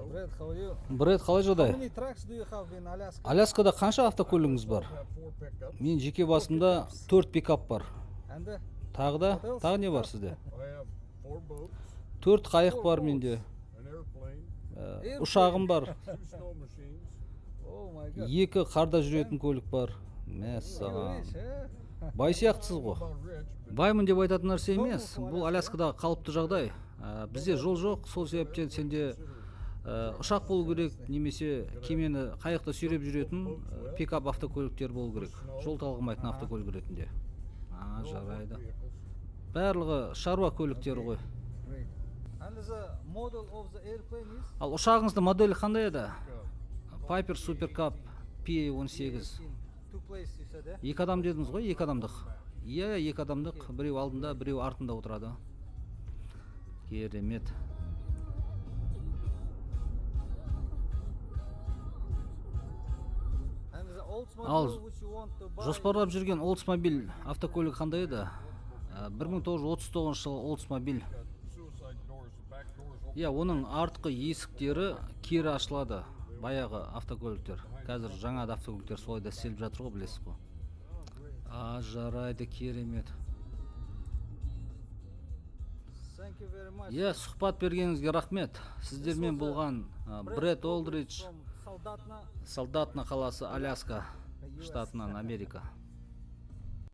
Brett, how are you? Бред, қалай How жағдай? many trucks do you have in Alaska? Аляскада қанша автокөлігіңіз бар? Мен жеке басымда 4 пикап бар. And Тағы да, тағы не бар сізде? I have 4 boats, 4 қайық бар менде. an airplane, Ұшағым бар. 2 snow machines. oh my god. 2 қарда жүретін көлік бар. You Мәссаған. rich, eh? Бай сияқтысыз ғой. About rich, but Баймын деп айтатын нәрсе емес. Бұл Аляскадағы қалыпты жағдай. Бізде жол жоқ, сол себептен сенде ұшақ болу керек, немесе кемені қайықта сүйреп жүретін пикап автокөліктер болу керек. Жол талғамайтын автокөлік ретінде. Жарайды. vehicles. Барлығы шаруа көліктері ғой. Great. And the model of the airplane is? Ал ұшағыңыздың моделі қандай еді? Piper Super Cup PA-18. In two places, you said, eh? 2 адам дедіңіз ғой, 2 адамдық. Иә, 2 адамдық, біреу алдында, біреу артында отырады. Керемет. And the Oldsmobile Ал which you want to buy? жоспарлап жүрген Oldsmobile автокөлік қандай еді? 1939 жылы Oldsmobile. Suicide doors, the back doors open. Иә, оның артқы есіктері кері ашылады. Баяғы автокөліктер. Қазір жаңа автокөліктер солай да істеліп жатыр ғой, білесіз ғой. Жарайды, керемет. Thank you very much. Иә, сұхбат бергеніңізге рахмет. Сіздермен болған Бред Олдридж, From Солдатна. Солдатна қаласы, Аляска штатынан, Америка.